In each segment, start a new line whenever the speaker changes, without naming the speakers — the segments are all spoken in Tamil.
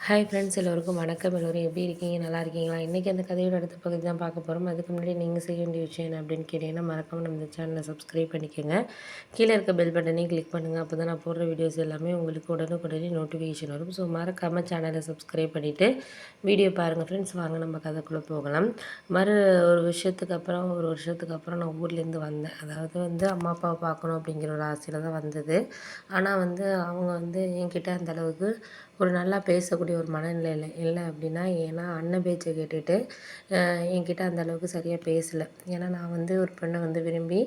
ஹாய் ஃப்ரெண்ட்ஸ், எல்லோருக்கும் வணக்கம். எல்லோரும் எப்படி இருக்கீங்க? நல்லா இருக்கீங்களா? இன்றைக்கி அந்த கதையோட அடுத்த பகுதி தான் பார்க்க போகிறோம். அதுக்கு முன்னாடி நீங்கள் செய்ய வேண்டிய விஷயம் என்ன அப்படின்னு கேட்டிங்கன்னா, மறக்காமல் நம்ம இந்த சேனலை சப்ஸ்கிரைப் பண்ணிக்கோங்க. கீழே இருக்க பெல் பட்டனையும் கிளிக் பண்ணுங்கள். அப்போ தான் நான் போடுற வீடியோஸ் எல்லாமே உங்களுக்கு உடனுக்குடனே நோட்டிஃபிகேஷன் வரும். ஸோ மறக்காமல் சேனலை சப்ஸ்கிரைப் பண்ணிவிட்டு வீடியோ பாருங்கள் ஃப்ரெண்ட்ஸ். வாங்க நம்ம கதைக்குள்ளே போகலாம். ஒரு ஒரு வருஷத்துக்கு அப்புறம் நான் ஊர்லேருந்து வந்தேன். அதாவது அம்மா அப்பாவை பார்க்கணும் அப்படிங்கிற ஒரு ஆசையில் தான் வந்தது. ஆனால் அவங்க என்கிட்ட அந்த அளவுக்கு ஒரு நல்லா பேசக்கூடிய ஒரு மனநிலையில் இல்லை அப்படின்னா, ஏன்னா அண்ணன் பேச்சை கேட்டுட்டு என்கிட்ட அந்த அளவுக்கு சரியாக பேசலை. ஏன்னா நான் ஒரு பெண்ணை விரும்பி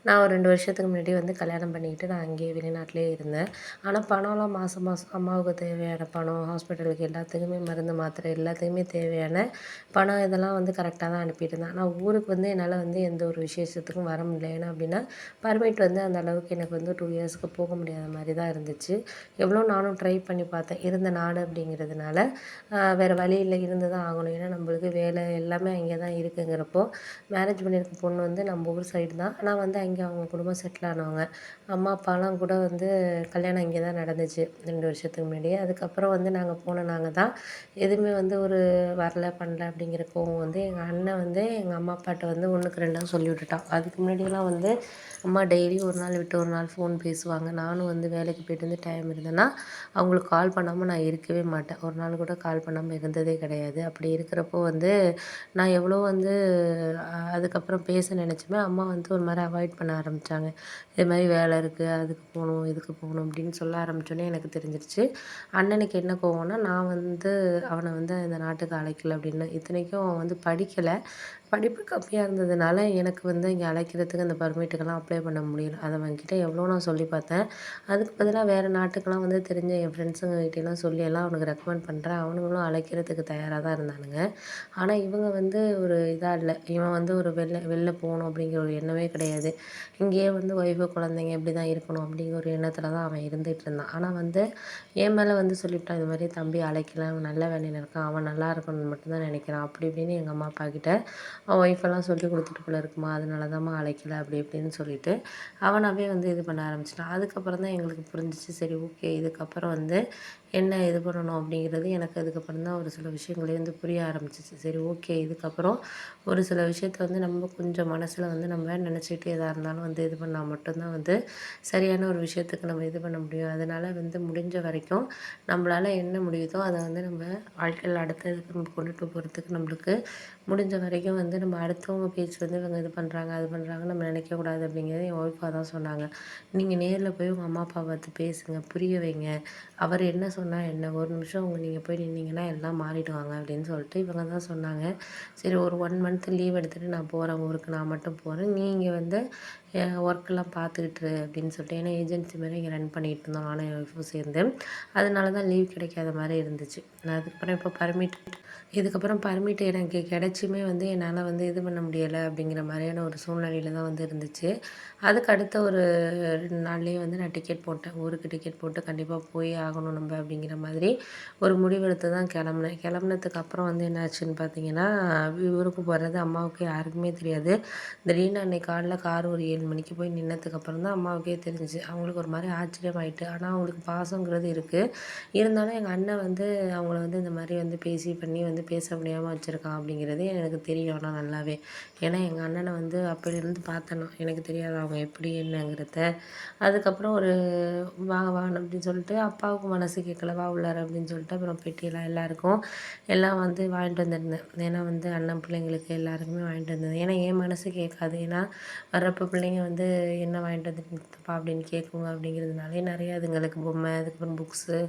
நான் ஒரு 2 வருஷத்துக்கு முன்னாடி கல்யாணம் பண்ணிக்கிட்டு நான் அங்கேயே வெளிநாட்டிலே இருந்தேன். ஆனால் பணம்லாம் மாதம் மாதம் அம்மாவுக்கு தேவையான பணம், ஹாஸ்பிட்டலுக்கு எல்லாத்துக்குமே மருந்து மாத்திரை எல்லாத்துக்குமே தேவையான பணம் இதெல்லாம் கரெக்டாக தான் அனுப்பிட்டு இருந்தேன். ஆனால் ஊருக்கு என்னால் எந்த ஒரு விசேஷத்துக்கும் வர முடியல. ஏன்னா அப்படின்னா பர்மிட் அந்த அளவுக்கு எனக்கு 2 இயர்ஸ்க்கு போக முடியாத மாதிரி தான் இருந்துச்சு. எவ்வளோ நானும் ட்ரை பண்ணி பார்த்தேன். இருந்த நாடு அப்படிங்கிறதுனால வேறு வழி இல்லை, இருந்து தான் ஆகணும். ஏன்னா நம்மளுக்கு வேலை எல்லாமே அங்கே தான் இருக்குங்கிறப்போ, மேரேஜ் பண்ணியிருக்க பொண்ணு நம்ம ஊர் சைடு தான். ஆனால் அங்கே அவங்க குடும்பம் செட்டில் ஆனவங்க. அம்மா அப்பாலாம் கூட கல்யாணம் இங்கே தான் நடந்துச்சு 2 வருஷத்துக்கு முன்னாடியே. அதுக்கப்புறம் நாங்கள் தான் எதுவுமே ஒரு வரல பண்ணல அப்படிங்கிற கோவம் எங்கள் அண்ணன் எங்கள் அம்மா அப்பாட்ட 1க்கு 2ஆக சொல்லி விட்டுட்டான். அதுக்கு முன்னாடியெல்லாம் அம்மா டெய்லி ஒரு நாள் விட்டு ஒரு நாள் ஃபோன் பேசுவாங்க. நானும் வேலைக்கு போயிட்டு டைம் இருந்தேன்னா அவங்களுக்கு கால் பண்ணாமல் நான் இருக்கவே மாட்டேன். ஒரு நாள் கூட கால் பண்ணாமல் இருந்ததே கிடையாது. அப்படி இருக்கிறப்போ நான் எவ்வளோ அதுக்கப்புறம் பேச நினச்சுமே அம்மா ஒரு மாதிரி அவாய்ட் பண்ண ஆரம்பித்தாங்க. இது மாதிரி வேலை இருக்குது, அதுக்கு போகணும் இதுக்கு போகணும் அப்படின்னு சொல்ல ஆரம்பித்தோன்னே எனக்கு தெரிஞ்சிருச்சு. அண்ணனுக்கு என்ன கோவம்னா, நான் அவனை இந்த நாட்டுக்கு அழைக்கல அப்படின்னு. இத்தனைக்கும் அவன் படிக்கலை, படிப்பு கம்மியாக இருந்ததுனால எனக்கு இங்கே அழைக்கிறதுக்கு அந்த பர்மிட்டுக்கெல்லாம் அப்ளை பண்ண முடியல. அதை அவன்கிட்ட எவ்வளோ நான் சொல்லி பார்த்தேன். அதுக்கு பதிலாக வேறு நாட்டுக்கெல்லாம் தெரிஞ்ச என் ஃப்ரெண்ட்ஸுங்ககிட்டலாம் சொல்லி எல்லாம் அவனுக்கு ரெக்கமெண்ட் பண்ணுறேன். அவனுங்களும் அழைக்கிறதுக்கு தயாராக தான் இருந்தானுங்க. ஆனால் இவங்க ஒரு இதாக இல்லை. இவன் ஒரு வெளில போகணும் அப்படிங்கிற ஒரு எண்ணமே கிடையாது. இங்கேயே ஒய்ஃபு குழந்தைங்க இப்படி தான் இருக்கணும் அப்படிங்கிற ஒரு எண்ணத்தில் தான் அவன் இருந்துகிட்டு இருந்தான். ஆனால் என் மேலே சொல்லிவிட்டான், இது மாதிரி தம்பி அழைக்கல, அவன் நல்ல வேலையில் இருக்கான், அவன் நல்லா இருக்கணும்னு மட்டும்தான் நினைக்கிறான் அப்படி இப்படின்னு எங்கள் அம்மா அப்பா கிட்ட அவன் ஒய்ஃபெல்லாம் சொல்லி கொடுத்துட்டு போல இருக்குமா, அதனால தான்மா அழைக்கல அப்படி இப்படின்னு சொல்லிட்டு அவனாவே இது பண்ண ஆரம்பிச்சிட்டான். அதுக்கப்புறம் தான் எங்களுக்கு புரிஞ்சிச்சு, சரி ஓகே இதுக்கப்புறம் என்ன இது பண்ணணும் அப்படிங்கிறது எனக்கு அதுக்கப்புறம் தான் ஒரு சில விஷயங்களே புரிய ஆரம்பிச்சிச்சு. சரி ஓகே, இதுக்கப்புறம் ஒரு சில விஷயத்த நம்ம கொஞ்சம் மனசில் நம்ம நினச்சிக்கிட்டு எதாக இருந்தாலும் இது பண்ணால் மட்டும்தான் சரியான ஒரு விஷயத்துக்கு நம்ம இது பண்ண முடியும். அதனால் முடிஞ்ச வரைக்கும் நம்மளால் என்ன முடியுதோ அதை நம்ம வாழ்க்கையில் அடுத்ததுக்கு நம்ம கொண்டுட்டு போகிறதுக்கு நம்மளுக்கு முடிஞ்ச வரைக்கும் நம்ம அடுத்தவங்க பேச்சு இவங்க இது பண்ணுறாங்க அது பண்ணுறாங்கன்னு நம்ம நினைக்கக்கூடாது அப்படிங்கிறது என் ஒய்ஃபாக தான் சொன்னாங்க. நீங்கள் நேரில் போய் உங்கள் அம்மா அப்பா பார்த்து பேசுங்க, புரிய வைங்க. அவர் என்ன சொன்னால் என்ன, ஒரு நிமிஷம் நீங்கள் போய் நின்னீங்கன்னா எல்லாம் மாறிடுவாங்க அப்படின்னு சொல்லிட்டு இவங்க தான் சொன்னாங்க. சரி ஒரு 1 மந்த் லீவ் எடுத்துகிட்டு நான் போகிறேன் ஊருக்கு, நான் மட்டும் போகிறேன், நீங்கள் ஒர்க்கெல்லாம் பார்த்துக்கிட்டு அப்படின்னு சொல்லிட்டு, ஏன்னா ஏஜென்சி மாதிரி இங்கே ரன் பண்ணிகிட்டு இருந்தோம் நானும் என் ஒய்ஃபும் சேர்ந்து. அதனால தான் லீவ் கிடைக்காத மாதிரி இருந்துச்சு. நான் அதுக்கப்புறம் இப்போ இதுக்கப்புறம் பர்மிட் எனக்கு கிடைச்சுமே என்னால் இது பண்ண முடியலை அப்படிங்கிற மாதிரியான ஒரு சூழ்நிலையில் தான் இருந்துச்சு. அதுக்கு அடுத்த ஒரு 2 நாள்லேயே நான் டிக்கெட் போட்டேன். ஊருக்கு டிக்கெட் போட்டு கண்டிப்பாக போய் ஆகணும் நம்ம அப்படிங்கிற மாதிரி ஒரு முடிவெடுத்து தான் கிளம்புனேன். கிளம்புனதுக்கு அப்புறம் என்ன ஆச்சுன்னு பார்த்தீங்கன்னா, ஊருக்கு போகிறது அம்மாவுக்கு யாருக்குமே தெரியாது. திடீர்னு அன்றைக்கி காலைல கார் ஒரு 7 மணிக்கு போய் நின்னதுக்கப்புறம் தான் அம்மாவுக்கே தெரிஞ்சுச்சு. அவங்களுக்கு ஒரு மாதிரி ஆச்சரியமாயிட்டு. ஆனால் அவங்களுக்கு பாசங்கிறது இருக்குது. இருந்தாலும் எங்கள் அண்ணன் அவங்கள இந்த மாதிரி பேசி பண்ணி பேச முடியாமல் வச்சுருக்கான் அப்படிங்கிறது எனக்கு தெரியும். ஆனால் நல்லாவே, ஏன்னா எங்கள் அண்ணனை அப்போலேருந்து பார்த்தேன் நான். எனக்கு தெரியாது அவங்க எப்படி என்னங்கிறத. அதுக்கப்புறம் ஒரு வா அப்படின்னு சொல்லிட்டு அப்பாவுக்கு மனசு கேட்கல, வா உள்ளார அப்படின்னு சொல்லிட்டு அப்புறம் பெட்டியெல்லாம் எல்லாருக்கும் எல்லாம் வாங்கிட்டு வந்திருந்தேன். ஏன்னா அண்ணன் பிள்ளைங்களுக்கு எல்லாருக்குமே வாங்கிட்டு வந்தது. ஏன்னா என் மனசு கேட்காது. ஏன்னா வர்றப்போ பிள்ளைங்க என்ன வாங்கிட்டு வந்துருப்பா அப்படின்னு கேட்குங்க அப்படிங்கிறதுனாலே நிறைய அதுங்களுக்கு பொம்மை, அதுக்கப்புறம் புக்ஸு,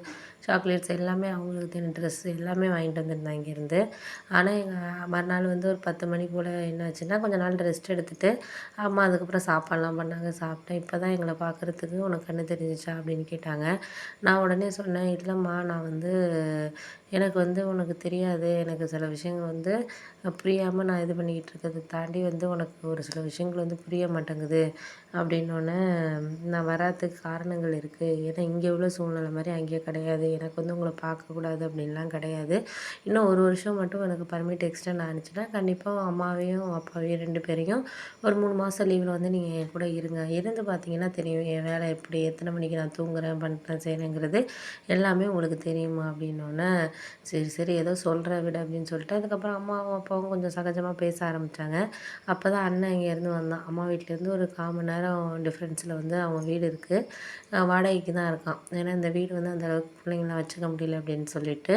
சாக்லேட்ஸ் எல்லாமே அவங்களுக்கு தேவையான ட்ரெஸ்ஸு எல்லாமே வாங்கிட்டு வந்திருந்தேன் இங்கேருந்து. ஆனால் எங்கள் மறுநாள் ஒரு 10 மணி போல் என்னாச்சுன்னா, கொஞ்ச நாள் ரெஸ்ட் எடுத்துகிட்டு அம்மா அதுக்கப்புறம் சாப்பாடுலாம் பண்ணாங்க. சாப்பிட்டேன். இப்போ தான் எங்களை பார்க்குறதுக்கு உனக்கு கண்ணு தெரிஞ்சிச்சா அப்படின்னு கேட்டாங்க. நான் உடனே சொன்னேன், இல்லைம்மா நான் எனக்கு உனக்கு தெரியாது. எனக்கு சில விஷயங்கள் புரியாமல் நான் இது பண்ணிக்கிட்டு இருக்கிறத தாண்டி உனக்கு ஒரு சில விஷயங்கள் புரிய மாட்டேங்குது அப்படின்னோடனே நான் வராததுக்கு காரணங்கள் இருக்குது. ஏன்னா இங்கே உள்ள சூழ்நிலை மாதிரி அங்கே கிடையாது. எனக்கு வந்து உங்களை பார்க்கக்கூடாது அப்படின்லாம் கிடையாது. இன்னும் 1 வருஷம் மட்டும் எனக்கு பர்மிட் எக்ஸ்டெண்ட் ஆனுச்சுன்னா கண்டிப்பாக அம்மாவையும் அப்பாவையும் 2 பேரையும் ஒரு 3 மாதம் லீவில் வந்து நீங்கள் என் கூட இருங்க. இருந்து பார்த்தீங்கன்னா தெரியும் என் வேலை எப்படி, எத்தனை மணிக்கு நான் தூங்குறேன், பண்ணுறேன், செய்கிறேங்கிறது எல்லாமே உங்களுக்கு தெரியுமா அப்படின்னோடனே சரி சரி ஏதோ சொல்கிற விட அப்படின்னு சொல்லிட்டு அதுக்கப்புறம் அம்மாவும் அப்பாவும் கொஞ்சம் சகஜமாக பேச ஆரம்பித்தாங்க. அப்போ தான் அண்ணன் இங்கேருந்து வந்தான். அம்மா வீட்டிலேருந்து ஒரு 1/4 மணி நேரம் டிஃப்ரென்ஸில் வந்து அவங்க வீடு இருக்குது. வாடகைக்கு தான் இருக்கான். ஏன்னா இந்த வீடு வந்து அந்த அளவுக்கு பிள்ளைங்களாம் வச்சுக்க முடியல அப்படின்னு சொல்லிட்டு